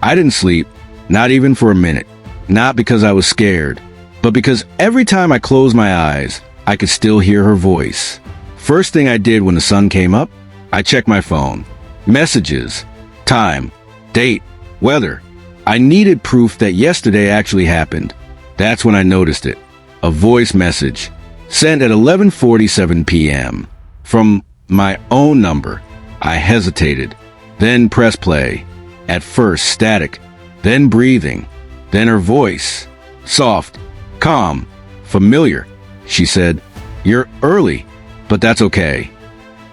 I didn't sleep, not even for a minute. Not because I was scared, but because every time I closed my eyes, I could still hear her voice. First thing I did when the sun came up, I checked my phone. Messages, time, date, weather. I needed proof that yesterday actually happened. That's when I noticed it. A voice message, sent at 11:47 p.m. from my own number. I hesitated, then pressed play. At first static, then breathing, then her voice. Soft, calm, familiar. She said, "You're early, but that's okay."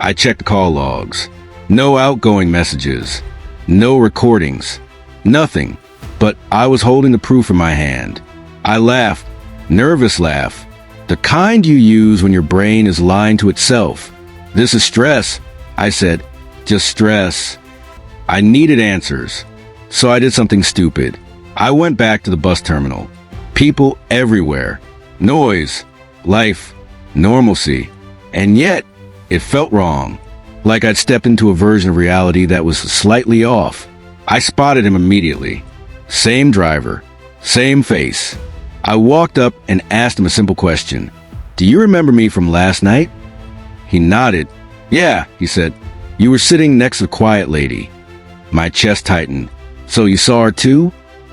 I checked the call logs. No outgoing messages, no recordings, nothing. But I was holding the proof in my hand. I laughed, nervous laugh, the kind you use when your brain is lying to itself. "This is stress," I said. "Just stress." I needed answers, so I did something stupid. I went back to the bus terminal. People everywhere. Noise, life, normalcy. And yet, it felt wrong. Like I'd stepped into a version of reality that was slightly off. I spotted him immediately. Same driver, same face. I walked up and asked him a simple question. "Do you remember me from last night?" He nodded. "Yeah," he said. "You were sitting next to the quiet lady." My chest tightened. "So you saw her too?"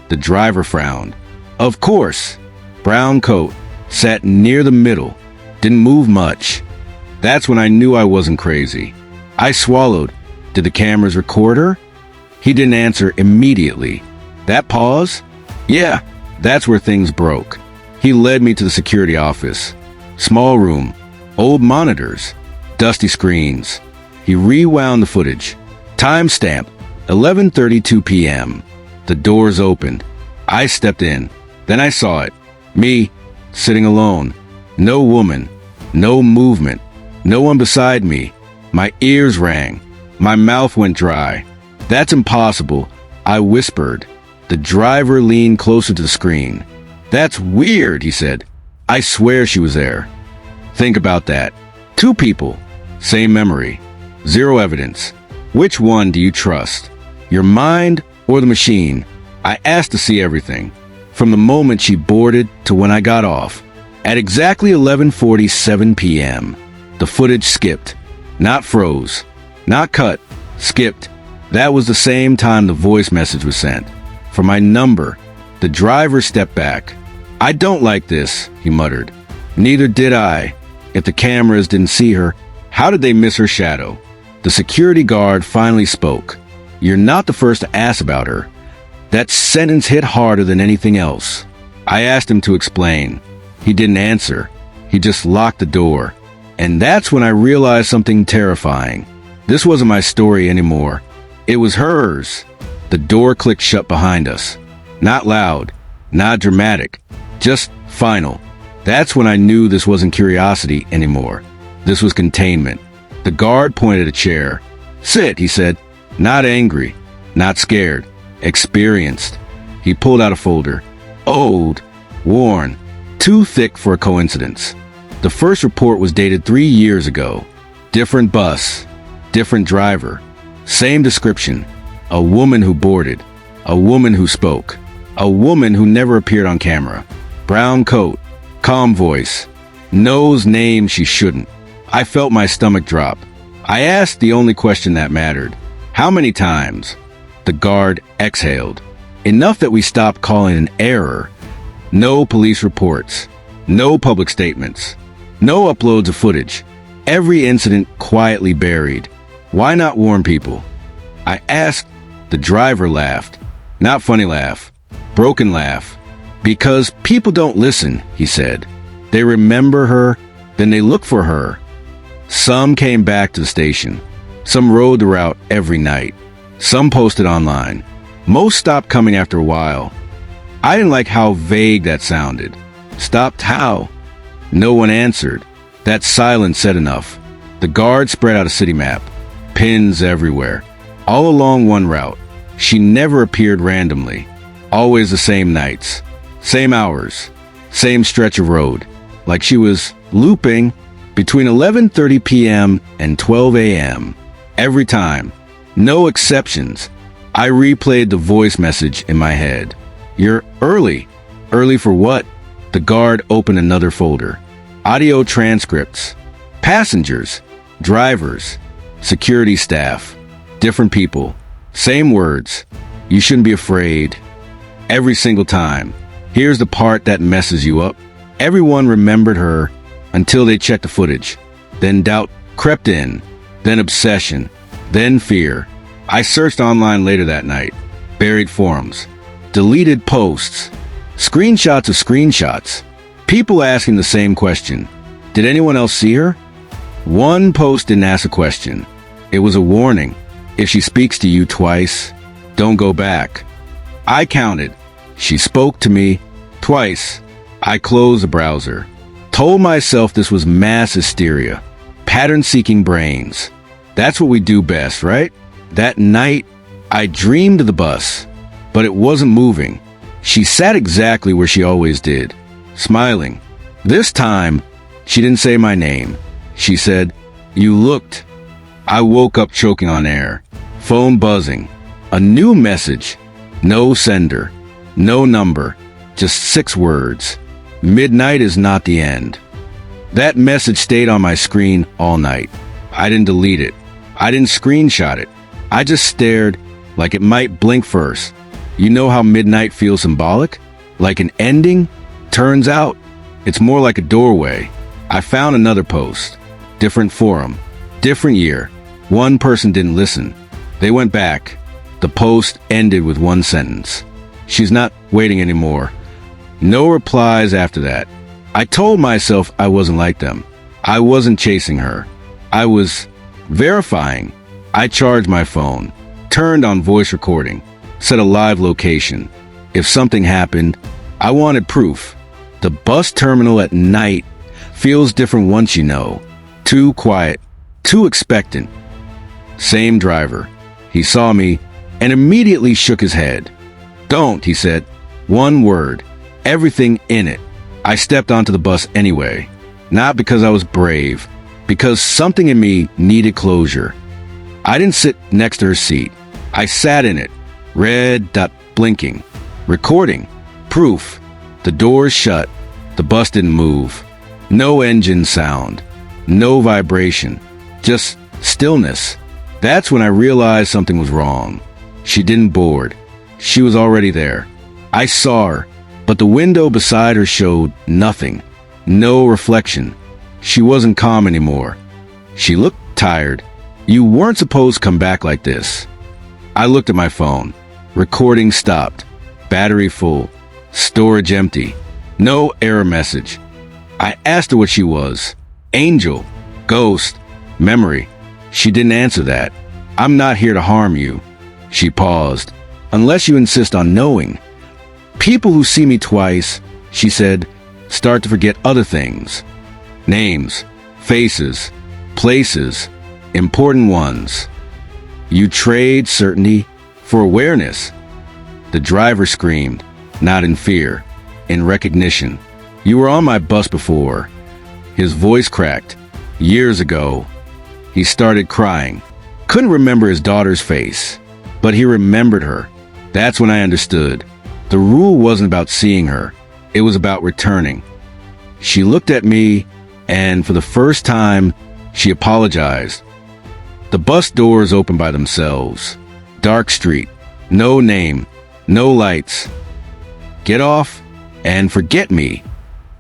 The driver frowned. "Of course." Brown coat, sat near the middle, didn't move much. That's when I knew I wasn't crazy. I swallowed. Did the cameras record her? He didn't answer immediately. That pause? Yeah, that's where things broke. He led me to the security office. Small room, old monitors, dusty screens. He rewound the footage. Timestamp, 11:32 p.m. The doors opened. I stepped in. Then I saw it. Me, sitting alone. No woman. No movement. No one beside me. My ears rang. My mouth went dry. "That's impossible," I whispered. The driver leaned closer to the screen. "That's weird," he said. "I swear she was there." Think about that. Two people. Same memory. Zero evidence. Which one do you trust? Your mind or the machine? I asked to see everything. From the moment she boarded to when I got off. At exactly 11:47 p.m., the footage skipped. Not froze. Not cut. Skipped. That was the same time the voice message was sent. For my number, the driver stepped back. "I don't like this," he muttered. Neither did I. If the cameras didn't see her, how did they miss her shadow? The security guard finally spoke. "You're not the first to ask about her." That sentence hit harder than anything else. I asked him to explain. He didn't answer. He just locked the door. And that's when I realized something terrifying. This wasn't my story anymore. It was hers. The door clicked shut behind us. Not loud, not dramatic, just final. That's when I knew this wasn't curiosity anymore. This was containment. The guard pointed a chair. "Sit," he said. Not angry, not scared, experienced. He pulled out a folder. Old, worn, too thick for a coincidence. The first report was dated 3 years ago. Different bus, different driver. Same description. A woman who boarded. A woman who spoke. A woman who never appeared on camera. Brown coat. Calm voice. Knows names she shouldn't. I felt my stomach drop. I asked the only question that mattered. How many times? The guard exhaled. Enough that we stopped calling an error. No police reports. No public statements. No uploads of footage. Every incident quietly buried. Why not warn people? I asked. The driver laughed. Not funny laugh. Broken laugh. Because people don't listen, he said. They remember her, then they look for her. Some came back to the station. Some rode the route every night. Some posted online. Most stopped coming after a while. I didn't like how vague that sounded. Stopped how? No one answered. That silence said enough. The guard spread out a city map. Pins everywhere. All along one route. She never appeared randomly. Always the same nights. Same hours. Same stretch of road. Like she was looping between 11:30 p.m. and 12 a.m. Every time. No exceptions. I replayed the voice message in my head. You're early. Early for what? The guard opened another folder. Audio transcripts. Passengers. Drivers. Security staff. Different people. Same words. You shouldn't be afraid. Every single time. Here's the part that messes you up. Everyone remembered her until they checked the footage. Then doubt crept in. Then obsession. Then fear. I searched online later that night. Buried forums. Deleted posts. Screenshots of screenshots. People asking the same question. Did anyone else see her? One post didn't ask a question. It was a warning. If she speaks to you twice, don't go back. I counted. She spoke to me twice. I closed the browser. Told myself this was mass hysteria. Pattern-seeking brains. That's what we do best, right? That night, I dreamed of the bus, but it wasn't moving. She sat exactly where she always did, smiling. This time, she didn't say my name. She said, "You looked." I woke up choking on air. Phone buzzing. A new message. No sender. No number. Just 6 words. Midnight is not the end. That message stayed on my screen all night. I didn't delete it. I didn't screenshot it. I just stared like it might blink first. You know how midnight feels symbolic? Like an ending? Turns out, it's more like a doorway. I found another post. Different forum. Different year. One person didn't listen. They went back. The post ended with one sentence. She's not waiting anymore. No replies after that. I told myself I wasn't like them. I wasn't chasing her. I was verifying. I charged my phone, turned on voice recording, set a live location. If something happened, I wanted proof. The bus terminal at night feels different once you know. Too quiet, too expectant. Same driver. He saw me and immediately shook his head. "Don't," he said. One word. Everything in it. I stepped onto the bus anyway. Not because I was brave, because something in me needed closure. I didn't sit next to her seat. I sat in it. Red dot blinking. Recording. Proof. The doors shut. The bus didn't move. No engine sound. No vibration. Just stillness. That's when I realized something was wrong. She didn't board. She was already there. I saw her, but the window beside her showed nothing. No reflection. She wasn't calm anymore. She looked tired. You weren't supposed to come back like this. I looked at my phone. Recording stopped. Battery full. Storage empty. No error message. I asked her what she was. Angel. Ghost. Memory. She didn't answer that. "I'm not here to harm you." She paused. "Unless you insist on knowing." "People who see me twice," she said, "start to forget other things. Names, faces, places, important ones. You trade certainty for awareness." The driver screamed, not in fear, in recognition. "You were on my bus before." His voice cracked. Years ago. He started crying. Couldn't remember his daughter's face, but he remembered her. That's when I understood. The rule wasn't about seeing her. It was about returning. She looked at me, and for the first time, she apologized. The bus doors opened by themselves. Dark street. No name. No lights. "Get off and forget me.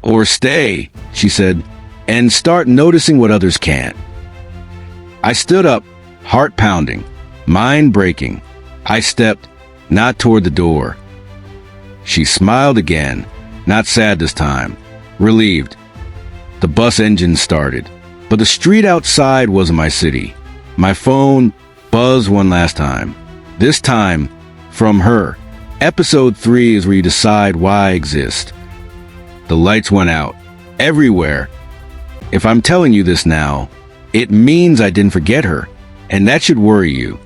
Or stay," she said, "and start noticing what others can't." I stood up, heart pounding, mind breaking. I stepped, not toward the door. She smiled again, not sad this time, relieved. The bus engine started, but the street outside wasn't my city. My phone buzzed one last time. This time, from her. Episode 3 is where you decide why I exist. The lights went out. Everywhere. If I'm telling you this now, it means I didn't forget her, and that should worry you.